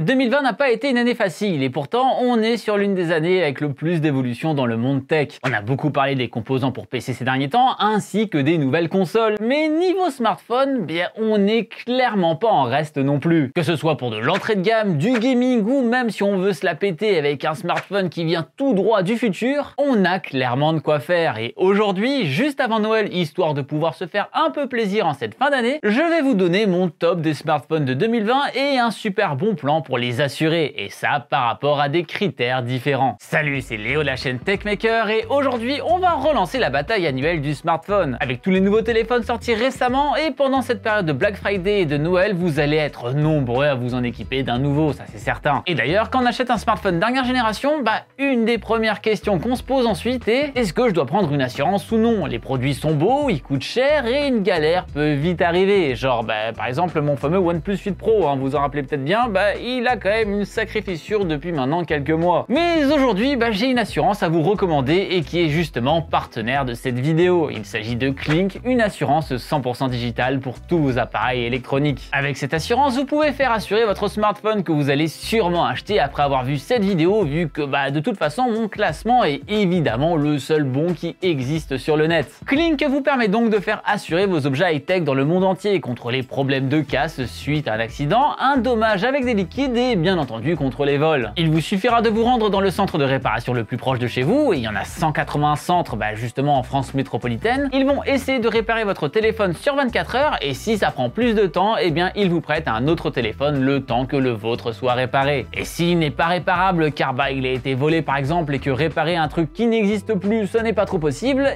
2020 n'a pas été une année facile et pourtant on est sur l'une des années avec le plus d'évolution dans le monde tech. On a beaucoup parlé des composants pour PC ces derniers temps ainsi que des nouvelles consoles, mais niveau smartphone, bien on n'est clairement pas en reste non plus. Que ce soit pour de l'entrée de gamme, du gaming ou même si on veut se la péter avec un smartphone qui vient tout droit du futur, on a clairement de quoi faire. Et aujourd'hui, juste avant Noël, histoire de pouvoir se faire un peu plaisir en cette fin d'année, je vais vous donner mon top des smartphones de 2020 et un super bon plan pour les assurer, et ça par rapport à des critères différents. Salut, c'est Léo de la chaîne Techmaker et aujourd'hui on va relancer la bataille annuelle du smartphone. Avec tous les nouveaux téléphones sortis récemment et pendant cette période de Black Friday et de Noël, vous allez être nombreux à vous en équiper d'un nouveau, ça c'est certain. Et d'ailleurs, quand on achète un smartphone dernière génération, une des premières questions qu'on se pose ensuite est: est-ce que je dois prendre une assurance ou non? Les produits sont beaux, ils coûtent cher et une galère peut vite arriver. Genre par exemple mon fameux OnePlus 8 Pro, vous en rappelez peut-être bien, il a quand même une sacrée fissure depuis maintenant quelques mois. Mais aujourd'hui, j'ai une assurance à vous recommander et qui est justement partenaire de cette vidéo. Il s'agit de Klink, une assurance 100% digitale pour tous vos appareils électroniques. Avec cette assurance, vous pouvez faire assurer votre smartphone que vous allez sûrement acheter après avoir vu cette vidéo, vu que de toute façon mon classement est évidemment le seul bon qui existe sur le net. Klink vous permet donc de faire assurer vos objets high-tech dans le monde entier contre les problèmes de casse suite à un accident, un dommage avec des liquides et bien entendu contre les vols. Il vous suffira de vous rendre dans le centre de réparation le plus proche de chez vous, et il y en a 180 centres justement en France métropolitaine. Ils vont essayer de réparer votre téléphone sur 24 heures et si ça prend plus de temps, ils vous prêtent un autre téléphone le temps que le vôtre soit réparé. Et s'il n'est pas réparable car il a été volé par exemple et que réparer un truc qui n'existe plus ce n'est pas trop possible,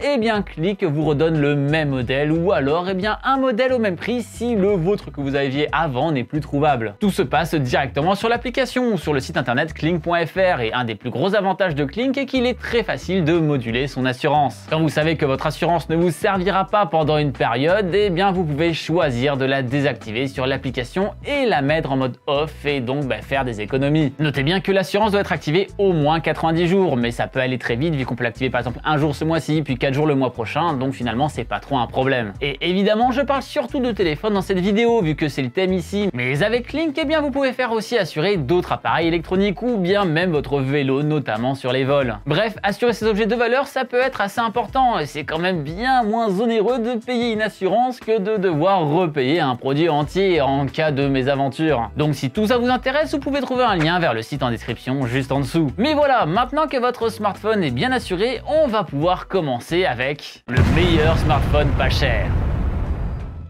Klink vous redonne le même modèle ou alors un modèle au même prix si le vôtre que vous aviez avant n'est plus trouvable. Tout se passe directement sur l'application ou sur le site internet klink.fr et un des plus gros avantages de Klink est qu'il est très facile de moduler son assurance. Quand vous savez que votre assurance ne vous servira pas pendant une période, vous pouvez choisir de la désactiver sur l'application et la mettre en mode off et donc faire des économies. Notez bien que l'assurance doit être activée au moins 90 jours, mais ça peut aller très vite vu qu'on peut l'activer par exemple un jour ce mois-ci puis 4 jours le mois prochain, donc finalement c'est pas trop un problème. Et évidemment je parle surtout de téléphone dans cette vidéo vu que c'est le thème ici, mais avec Klink vous pouvez faire aussi assurer d'autres appareils électroniques ou bien même votre vélo, notamment sur les vols. Bref, assurer ces objets de valeur ça peut être assez important et c'est quand même bien moins onéreux de payer une assurance que de devoir repayer un produit entier en cas de mésaventure. Donc si tout ça vous intéresse, vous pouvez trouver un lien vers le site en description juste en dessous. Mais voilà, maintenant que votre smartphone est bien assuré, on va pouvoir commencer avec le meilleur smartphone pas cher.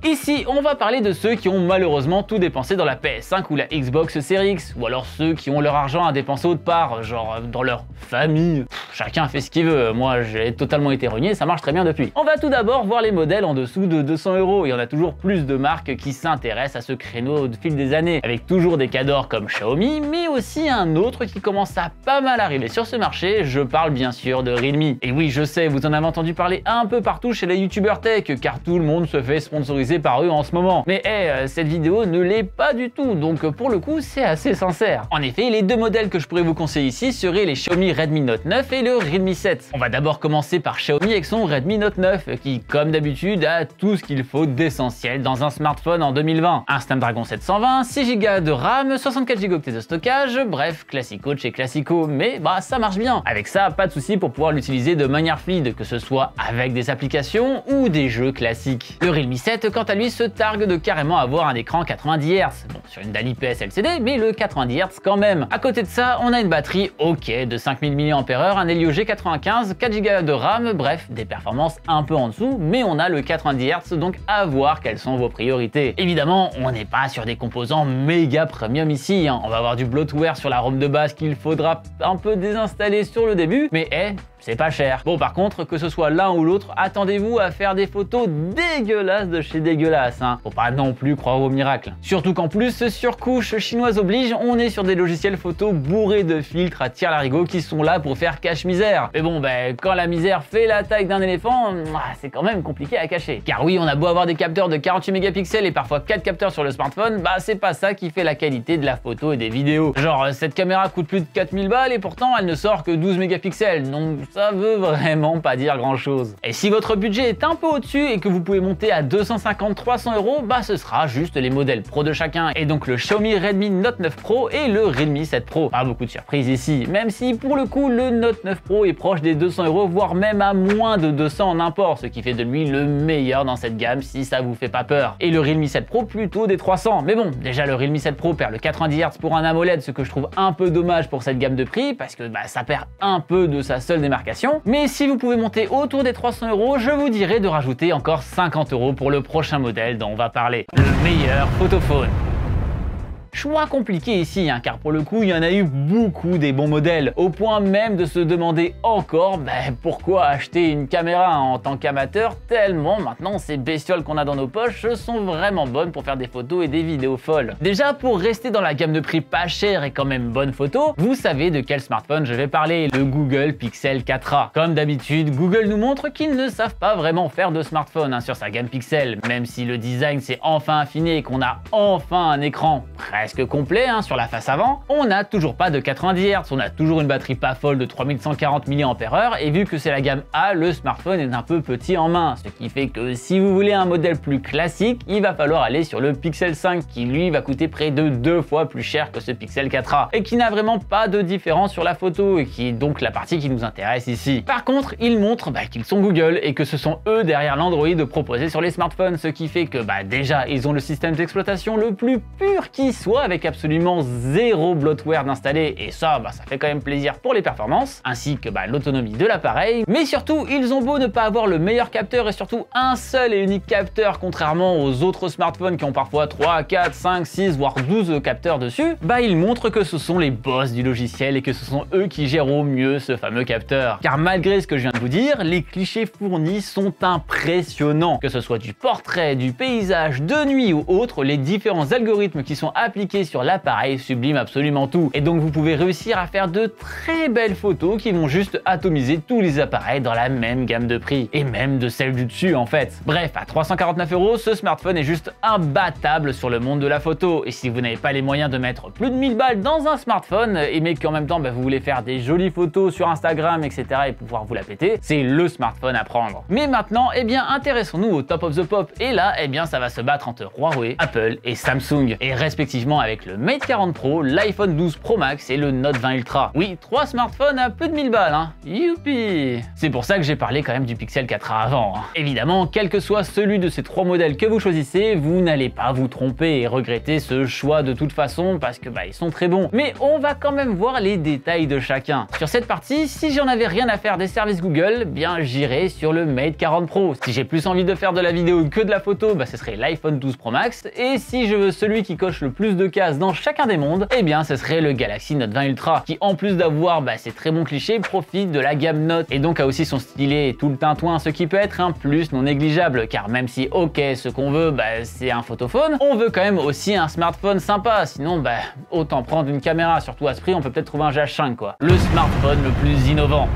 Ici, on va parler de ceux qui ont malheureusement tout dépensé dans la PS5 ou la Xbox Series X, ou alors ceux qui ont leur argent à dépenser autre part, genre dans leur famille. Chacun fait ce qu'il veut, moi j'ai totalement été renié, ça marche très bien depuis. On va tout d'abord voir les modèles en dessous de 200 €. Il y en a toujours plus de marques qui s'intéressent à ce créneau au fil des années, avec toujours des cadors comme Xiaomi, mais aussi un autre qui commence à pas mal arriver sur ce marché, je parle bien sûr de Realme. Et oui, je sais, vous en avez entendu parler un peu partout chez les youtubeurs tech, car tout le monde se fait sponsoriser par eux en ce moment. Mais cette vidéo ne l'est pas du tout, donc pour le coup c'est assez sincère. En effet, les deux modèles que je pourrais vous conseiller ici seraient les Xiaomi Redmi Note 9 et le Realme 7. On va d'abord commencer par Xiaomi avec son Redmi Note 9 qui, comme d'habitude, a tout ce qu'il faut d'essentiel dans un smartphone en 2020. Un Snapdragon 720, 6 Go de RAM, 64 Go de stockage, bref, classico de chez classico, mais ça marche bien. Avec ça, pas de souci pour pouvoir l'utiliser de manière fluide, que ce soit avec des applications ou des jeux classiques. Le Realme 7, quant à lui, se targue de carrément avoir un écran 90 Hz. Bon, sur une dalle IPS LCD, mais le 90 Hz quand même. À côté de ça, on a une batterie ok de 5000 mAh, un Helio G95, 4 Go de RAM, bref, des performances un peu en dessous, mais on a le 90 Hz, donc à voir quelles sont vos priorités. Évidemment, on n'est pas sur des composants méga premium ici, On va avoir du bloatware sur la ROM de base qu'il faudra un peu désinstaller sur le début, mais c'est pas cher. Bon, par contre, que ce soit l'un ou l'autre, attendez-vous à faire des photos dégueulasses de chez dégueulasses, Faut pas non plus croire au miracle. Surtout qu'en plus, surcouche chinoise oblige, on est sur des logiciels photos bourrés de filtres à tire-larigot qui sont là pour faire cache-misère. Mais bon, quand la misère fait la taille d'un éléphant, c'est quand même compliqué à cacher. Car oui, on a beau avoir des capteurs de 48 mégapixels et parfois 4 capteurs sur le smartphone, c'est pas ça qui fait la qualité de la photo et des vidéos. Genre, cette caméra coûte plus de 4000 balles et pourtant elle ne sort que 12 mégapixels, donc ça veut vraiment pas dire grand chose. Et si votre budget est un peu au-dessus et que vous pouvez monter à 250-300 €, bah ce sera juste les modèles pro de chacun, et donc le Xiaomi Redmi Note 9 Pro et le Redmi 7 Pro. Pas beaucoup de surprises ici, même si pour le coup le Note 9 Pro est proche des 200 €, voire même à moins de 200 en import, ce qui fait de lui le meilleur dans cette gamme si ça vous fait pas peur. Et le Realme 7 Pro plutôt des 300. Mais bon, déjà le Realme 7 Pro perd le 90 Hz pour un AMOLED, ce que je trouve un peu dommage pour cette gamme de prix, parce que bah, ça perd un peu de sa seule démarcation. Mais si vous pouvez monter autour des 300 €, je vous dirais de rajouter encore 50 € pour le prochain modèle dont on va parler, le meilleur photophone. Choix compliqué ici, hein, car pour le coup, il y en a eu beaucoup des bons modèles, au point même de se demander encore pourquoi acheter une caméra en tant qu'amateur, tellement maintenant ces bestioles qu'on a dans nos poches sont vraiment bonnes pour faire des photos et des vidéos folles. Déjà, pour rester dans la gamme de prix pas cher et quand même bonne photo, vous savez de quel smartphone je vais parler, le Google Pixel 4a. Comme d'habitude, Google nous montre qu'ils ne savent pas vraiment faire de smartphone sur sa gamme Pixel, même si le design s'est enfin affiné et qu'on a enfin un écran presque complet sur la face avant, on n'a toujours pas de 90 Hz, on a toujours une batterie pas folle de 3140 mAh, et vu que c'est la gamme A, le smartphone est un peu petit en main, ce qui fait que si vous voulez un modèle plus classique, il va falloir aller sur le Pixel 5 qui lui va coûter près de 2 fois plus cher que ce Pixel 4a et qui n'a vraiment pas de différence sur la photo et qui est donc la partie qui nous intéresse ici. Par contre, ils montrent qu'ils sont Google et que ce sont eux derrière l'Android proposé sur les smartphones, ce qui fait que déjà ils ont le système d'exploitation le plus pur qui soit, avec absolument zéro bloatware d'installer, et ça fait quand même plaisir pour les performances, ainsi que l'autonomie de l'appareil. Mais surtout, ils ont beau ne pas avoir le meilleur capteur et surtout un seul et unique capteur, contrairement aux autres smartphones qui ont parfois 3, 4, 5, 6 voire 12 capteurs dessus, ils montrent que ce sont les boss du logiciel et que ce sont eux qui gèrent au mieux ce fameux capteur. Car malgré ce que je viens de vous dire, les clichés fournis sont impressionnants. Que ce soit du portrait, du paysage, de nuit ou autre, les différents algorithmes qui sont appliqués sur l'appareil sublime absolument tout. Et donc vous pouvez réussir à faire de très belles photos qui vont juste atomiser tous les appareils dans la même gamme de prix. Et même de celle du dessus en fait. Bref, à 349 €, ce smartphone est juste imbattable sur le monde de la photo. Et si vous n'avez pas les moyens de mettre plus de 1000 balles dans un smartphone, et mais qu'en même temps vous voulez faire des jolies photos sur Instagram, etc. et pouvoir vous la péter, c'est le smartphone à prendre. Mais maintenant, intéressons-nous au top of the pop. Et là, ça va se battre entre Huawei, Apple et Samsung. Et respectivement avec le Mate 40 Pro, l'iPhone 12 Pro Max et le Note 20 Ultra. Oui, 3 smartphones à plus de 1000 balles, Youpi! C'est pour ça que j'ai parlé quand même du Pixel 4a avant. Évidemment, quel que soit celui de ces 3 modèles que vous choisissez, vous n'allez pas vous tromper et regretter ce choix de toute façon parce que ils sont très bons. Mais on va quand même voir les détails de chacun. Sur cette partie, si j'en avais rien à faire des services Google, j'irais sur le Mate 40 Pro. Si j'ai plus envie de faire de la vidéo que de la photo, ce serait l'iPhone 12 Pro Max. Et si je veux celui qui coche le plus de cases dans chacun des mondes, ce serait le Galaxy Note 20 Ultra, qui en plus d'avoir ces très bons clichés, profite de la gamme Note et donc a aussi son stylet et tout le tintouin, ce qui peut être un plus non négligeable, car même si ce qu'on veut c'est un photophone, on veut quand même aussi un smartphone sympa, sinon autant prendre une caméra, surtout à ce prix on peut peut-être trouver un GH5 quoi. Le smartphone le plus innovant.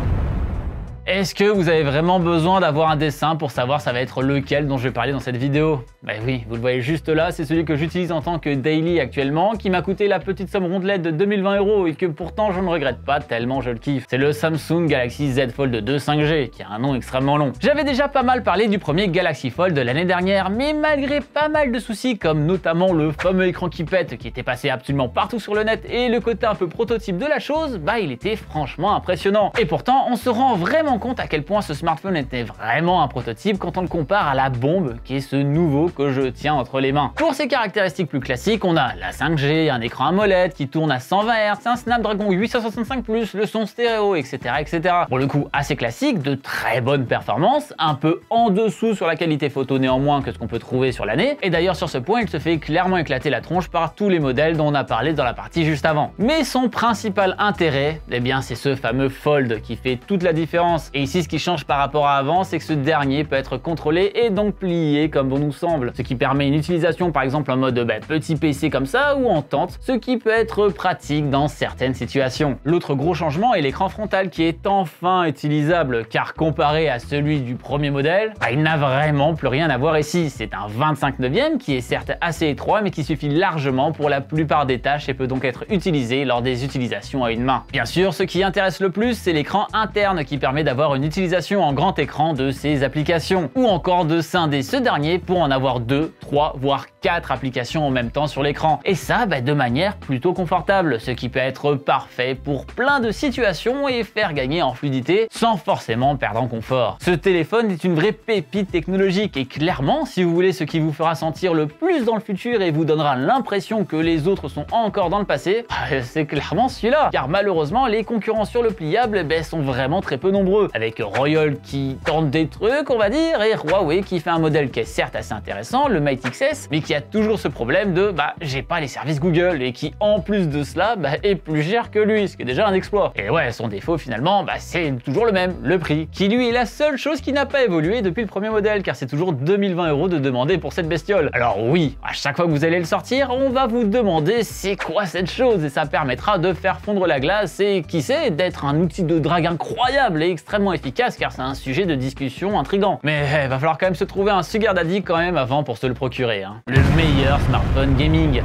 Est-ce que vous avez vraiment besoin d'avoir un dessin pour savoir ça va être lequel dont je vais parler dans cette vidéo? Oui, vous le voyez juste là, c'est celui que j'utilise en tant que daily actuellement, qui m'a coûté la petite somme rondelette de 2020 € et que pourtant je ne regrette pas tellement je le kiffe. C'est le Samsung Galaxy Z Fold 2 5G, qui a un nom extrêmement long. J'avais déjà pas mal parlé du premier Galaxy Fold de l'année dernière, mais malgré pas mal de soucis, comme notamment le fameux écran qui pète, qui était passé absolument partout sur le net, et le côté un peu prototype de la chose, il était franchement impressionnant. Et pourtant, on se rend vraiment compte à quel point ce smartphone était vraiment un prototype quand on le compare à la bombe qui est ce nouveau que je tiens entre les mains. Pour ses caractéristiques plus classiques, on a la 5G, un écran AMOLED qui tourne à 120 Hz, un Snapdragon 865+, le son stéréo, etc., etc. Pour le coup, assez classique, de très bonnes performances, un peu en dessous sur la qualité photo néanmoins que ce qu'on peut trouver sur l'année. Et d'ailleurs sur ce point, il se fait clairement éclater la tronche par tous les modèles dont on a parlé dans la partie juste avant. Mais son principal intérêt, c'est ce fameux Fold qui fait toute la différence puissance. Et ici, ce qui change par rapport à avant, c'est que ce dernier peut être contrôlé et donc plié comme bon nous semble, ce qui permet une utilisation par exemple en mode petit PC comme ça ou en tente, ce qui peut être pratique dans certaines situations. L'autre gros changement est l'écran frontal qui est enfin utilisable, car comparé à celui du premier modèle, il n'a vraiment plus rien à voir ici. C'est un 25/9 qui est certes assez étroit mais qui suffit largement pour la plupart des tâches et peut donc être utilisé lors des utilisations à une main. Bien sûr, ce qui intéresse le plus, c'est l'écran interne qui permet d'avoir une utilisation en grand écran de ces applications, ou encore de scinder ce dernier pour en avoir 2, 3, voire 4 applications en même temps sur l'écran. Et ça, de manière plutôt confortable, ce qui peut être parfait pour plein de situations et faire gagner en fluidité sans forcément perdre en confort. Ce téléphone est une vraie pépite technologique et clairement, si vous voulez ce qui vous fera sentir le plus dans le futur et vous donnera l'impression que les autres sont encore dans le passé, c'est clairement celui-là. Car malheureusement, les concurrents sur le pliable sont vraiment très peu nombreux, avec Royol qui tente des trucs, on va dire, et Huawei qui fait un modèle qui est certes assez intéressant, le Mate XS, mais qui a toujours ce problème de j'ai pas les services Google et qui en plus de cela est plus cher que lui, ce qui est déjà un exploit. Et ouais, son défaut finalement, c'est toujours le même, le prix, qui lui est la seule chose qui n'a pas évolué depuis le premier modèle, car c'est toujours 2020 € de demander pour cette bestiole. Alors oui, à chaque fois que vous allez le sortir, on va vous demander c'est quoi cette chose, et ça permettra de faire fondre la glace et qui sait, d'être un outil de drague incroyable et extrêmement efficace, car c'est un sujet de discussion intrigant. Mais il va falloir quand même se trouver un sugar daddy quand même avant pour se le procurer, hein. Le meilleur smartphone gaming.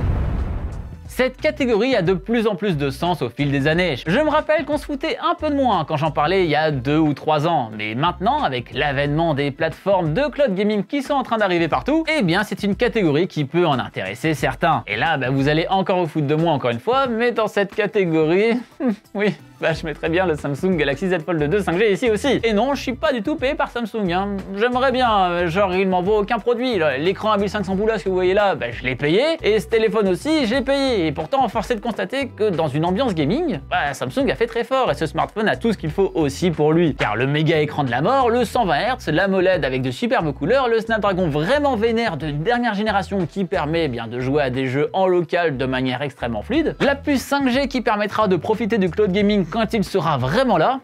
Cette catégorie a de plus en plus de sens au fil des années. Je me rappelle qu'on se foutait un peu de moi quand j'en parlais il y a 2 ou 3 ans, mais maintenant, avec l'avènement des plateformes de cloud gaming qui sont en train d'arriver partout, c'est une catégorie qui peut en intéresser certains. Et là, vous allez encore vous foutre de moi encore une fois, mais dans cette catégorie, oui, je mettrais bien le Samsung Galaxy Z Fold 2 5G ici aussi. Et non, je suis pas du tout payé par Samsung, hein. J'aimerais bien, genre il m'envoie aucun produit. L'écran à 1500 boules que vous voyez là, je l'ai payé, et ce téléphone aussi, j'ai payé. Et pourtant, force est de constater que dans une ambiance gaming, Samsung a fait très fort, et ce smartphone a tout ce qu'il faut aussi pour lui. Car le méga écran de la mort, le 120 Hz, l'AMOLED avec de superbes couleurs, le Snapdragon vraiment vénère de dernière génération qui permet de jouer à des jeux en local de manière extrêmement fluide, la puce 5G qui permettra de profiter du cloud gaming quand il sera vraiment là,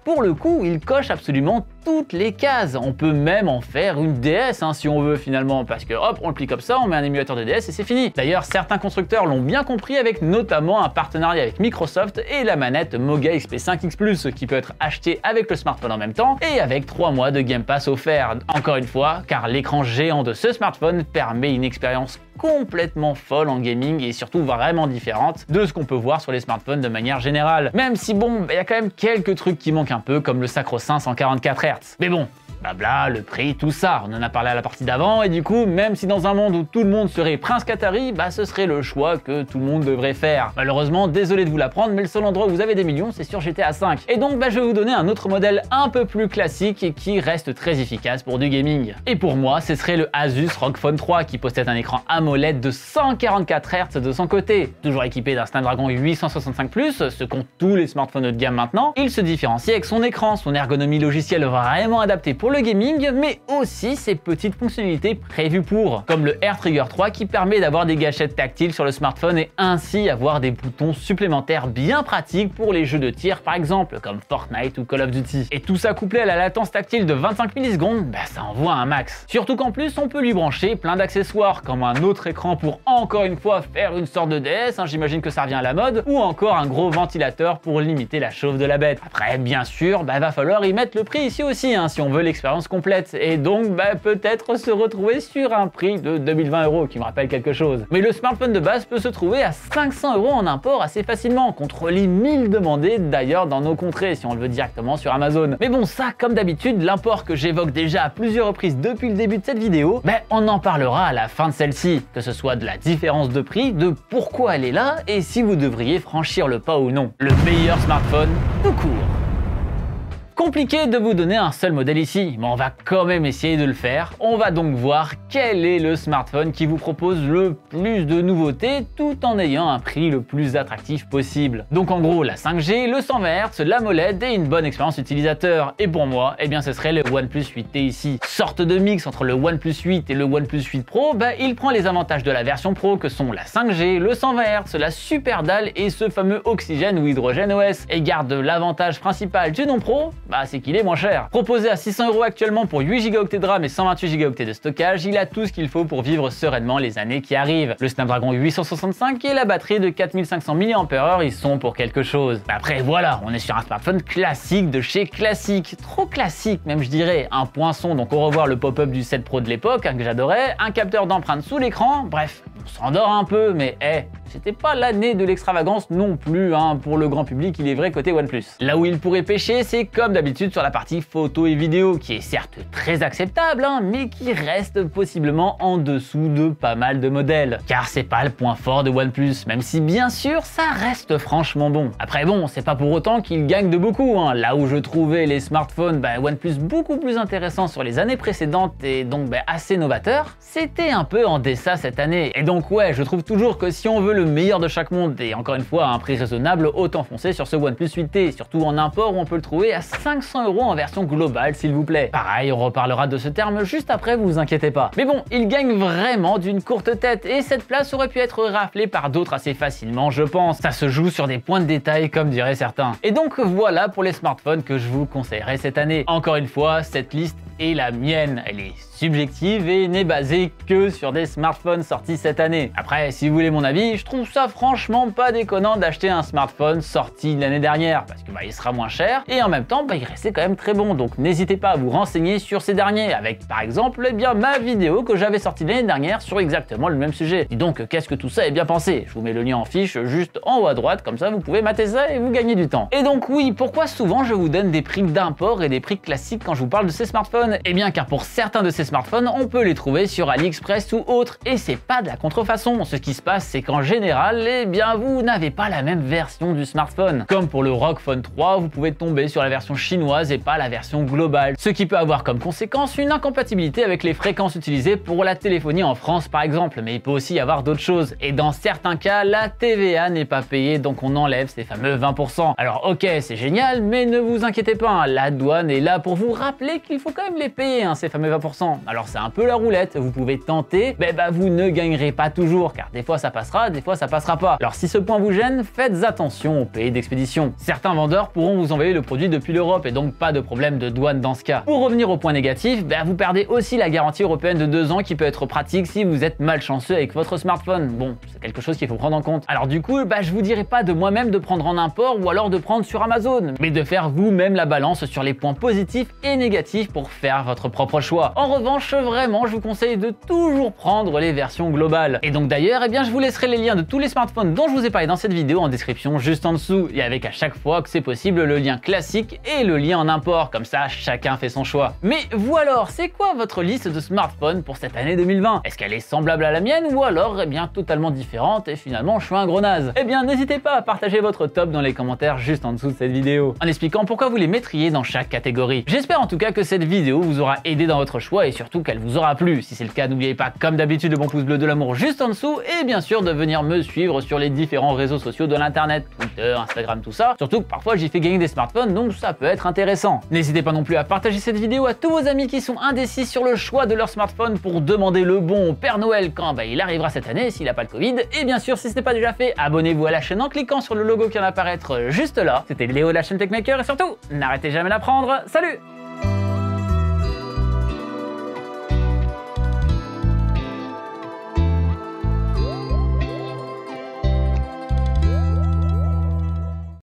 pour le coup, il coche absolument toutes les cases. On peut même en faire une DS si on veut finalement, parce que hop, on le plie comme ça, on met un émulateur de DS et c'est fini. D'ailleurs, certains constructeurs l'ont bien compris avec notamment un partenariat avec Microsoft et la manette Moga XP5X Plus qui peut être achetée avec le smartphone en même temps et avec 3 mois de Game Pass offert. Encore une fois, car l'écran géant de ce smartphone permet une expérience complètement folle en gaming et surtout vraiment différente de ce qu'on peut voir sur les smartphones de manière générale. Même si il y a quand même quelques trucs qui manquent un peu, comme le sacro-saint 144 Hz. Mais bon, blabla, le prix, tout ça, on en a parlé à la partie d'avant, et du coup, même si dans un monde où tout le monde serait Prince Qatari, ce serait le choix que tout le monde devrait faire. Malheureusement, désolé de vous l'apprendre, mais le seul endroit où vous avez des millions, c'est sur GTA V. Et donc, je vais vous donner un autre modèle un peu plus classique et qui reste très efficace pour du gaming. Et pour moi, ce serait le Asus ROG Phone 3 qui possède un écran AMOLED de 144 Hz de son côté. Toujours équipé d'un Snapdragon 865+, ce qu'ont tous les smartphones haut de gamme maintenant, il se différencie avec son écran, son ergonomie logicielle vraiment adaptée pour le gaming, mais aussi ses petites fonctionnalités prévues pour, comme le Air Trigger 3 qui permet d'avoir des gâchettes tactiles sur le smartphone et ainsi avoir des boutons supplémentaires bien pratiques pour les jeux de tir par exemple, comme Fortnite ou Call of Duty. Et tout ça couplé à la latence tactile de 25 millisecondes, ça envoie un max. Surtout qu'en plus on peut lui brancher plein d'accessoires, comme un autre écran pour encore une fois faire une sorte de DS, j'imagine que ça revient à la mode, ou encore un gros ventilateur pour limiter la chauffe de la bête. Après bien sûr, va falloir y mettre le prix ici aussi, si on veut l'expérience complète, et donc peut-être se retrouver sur un prix de 2020 € qui me rappelle quelque chose. Mais le smartphone de base peut se trouver à 500 € en import assez facilement, contre les 1000 demandés d'ailleurs dans nos contrées si on le veut directement sur Amazon. Mais bon, ça comme d'habitude, l'import que j'évoque déjà à plusieurs reprises depuis le début de cette vidéo, on en parlera à la fin de celle-ci, que ce soit de la différence de prix, de pourquoi elle est là et si vous devriez franchir le pas ou non. Le meilleur smartphone tout court. Compliqué de vous donner un seul modèle ici, mais on va quand même essayer de le faire. On va donc voir quel est le smartphone qui vous propose le plus de nouveautés tout en ayant un prix le plus attractif possible. Donc en gros, la 5G, le 120 Hz, l'AMOLED et une bonne expérience utilisateur. Et pour moi, ce serait le OnePlus 8T ici. Sorte de mix entre le OnePlus 8 et le OnePlus 8 Pro, il prend les avantages de la version Pro que sont la 5G, le 120 Hz, la super dalle et ce fameux oxygène ou hydrogène OS, et garde l'avantage principal du non Pro, Bah c'est qu'il est moins cher. Proposé à 600 € actuellement pour 8 Go de RAM et 128 Go de stockage, il a tout ce qu'il faut pour vivre sereinement les années qui arrivent. Le Snapdragon 865 et la batterie de 4500 mAh, ils sont pour quelque chose. Après voilà, on est sur un smartphone classique de chez classique. Trop classique même je dirais. Un poinçon, donc au revoir le pop-up du 7 Pro de l'époque, que j'adorais, un capteur d'empreinte sous l'écran, bref, on s'endort un peu, mais c'était pas l'année de l'extravagance non plus, pour le grand public, il est vrai côté OnePlus. Là où il pourrait pêcher, c'est comme d'habitude sur la partie photo et vidéo, qui est certes très acceptable, mais qui reste possiblement en dessous de pas mal de modèles. Car c'est pas le point fort de OnePlus, même si bien sûr ça reste franchement bon. Après bon, c'est pas pour autant qu'il gagne de beaucoup, là où je trouvais les smartphones OnePlus beaucoup plus intéressants sur les années précédentes et donc assez novateurs, c'était un peu en deçà cette année. Et donc ouais, je trouve toujours que si on veut le meilleur de chaque monde et encore une fois à un prix raisonnable, autant foncer sur ce OnePlus 8T, surtout en import où on peut le trouver à 500 € en version globale s'il vous plaît. Pareil, on reparlera de ce terme juste après, vous inquiétez pas. Mais bon, il gagne vraiment d'une courte tête et cette place aurait pu être raflée par d'autres assez facilement je pense. Ça se joue sur des points de détail comme diraient certains. Et donc voilà pour les smartphones que je vous conseillerais cette année. Encore une fois, cette liste est la mienne, elle est subjective et n'est basée que sur des smartphones sortis cette année. Après, si vous voulez mon avis, je trouve ça franchement pas déconnant d'acheter un smartphone sorti l'année dernière, parce que il sera moins cher, et en même temps, il restait quand même très bon, donc n'hésitez pas à vous renseigner sur ces derniers, avec par exemple, ma vidéo que j'avais sortie l'année dernière sur exactement le même sujet. Dis donc, qu'est-ce que tout ça est bien pensé? Je vous mets le lien en fiche juste en haut à droite, comme ça vous pouvez mater ça et vous gagnez du temps. Et donc oui, pourquoi souvent je vous donne des prix d'import et des prix classiques quand je vous parle de ces smartphones? Eh bien car pour certains de ces smartphones, on peut les trouver sur AliExpress ou autres, et c'est pas de la contrefaçon. Ce qui se passe, c'est qu'en général, vous n'avez pas la même version du smartphone. Comme pour le ROG Phone 3, vous pouvez tomber sur la version chinoise et pas la version globale, ce qui peut avoir comme conséquence une incompatibilité avec les fréquences utilisées pour la téléphonie en France par exemple, mais il peut aussi y avoir d'autres choses, et dans certains cas, la TVA n'est pas payée, donc on enlève ces fameux 20%. Alors ok, c'est génial, mais ne vous inquiétez pas, la douane est là pour vous rappeler qu'il faut quand même les payer, ces fameux 20%. Alors c'est un peu la roulette, vous pouvez tenter, mais vous ne gagnerez pas toujours, car des fois ça passera, des fois ça passera pas. Alors si ce point vous gêne, faites attention aux pays d'expédition. Certains vendeurs pourront vous envoyer le produit depuis l'Europe, et donc pas de problème de douane dans ce cas. Pour revenir au point négatif, vous perdez aussi la garantie européenne de 2 ans qui peut être pratique si vous êtes malchanceux avec votre smartphone. Bon, c'est quelque chose qu'il faut prendre en compte. Alors du coup, je vous dirais pas de moi-même de prendre en import ou alors de prendre sur Amazon, mais de faire vous-même la balance sur les points positifs et négatifs pour faire votre propre choix. En revanche, vraiment, je vous conseille de toujours prendre les versions globales. Et donc d'ailleurs, je vous laisserai les liens de tous les smartphones dont je vous ai parlé dans cette vidéo en description juste en dessous, et avec à chaque fois que c'est possible le lien classique et le lien en import, comme ça chacun fait son choix. Mais vous alors, c'est quoi votre liste de smartphones pour cette année 2020? Est-ce qu'elle est semblable à la mienne ou alors totalement différente et finalement je suis un gros naze? N'hésitez pas à partager votre top dans les commentaires juste en dessous de cette vidéo, en expliquant pourquoi vous les mettriez dans chaque catégorie. J'espère en tout cas que cette vidéo vous aura aidé dans votre choix et surtout qu'elle vous aura plu. Si c'est le cas, n'oubliez pas comme d'habitude le bon pouce bleu de l'amour juste en dessous et bien sûr de venir me suivre sur les différents réseaux sociaux de l'internet, Twitter, Instagram, tout ça. Surtout que parfois j'y fais gagner des smartphones, donc ça peut être intéressant. N'hésitez pas non plus à partager cette vidéo à tous vos amis qui sont indécis sur le choix de leur smartphone pour demander le bon au Père Noël quand il arrivera cette année s'il n'a pas le Covid. Et bien sûr, si ce n'est pas déjà fait, abonnez-vous à la chaîne en cliquant sur le logo qui vient d'apparaître juste là. C'était Léo de la chaîne Techmaker et surtout, n'arrêtez jamais d'apprendre. Salut!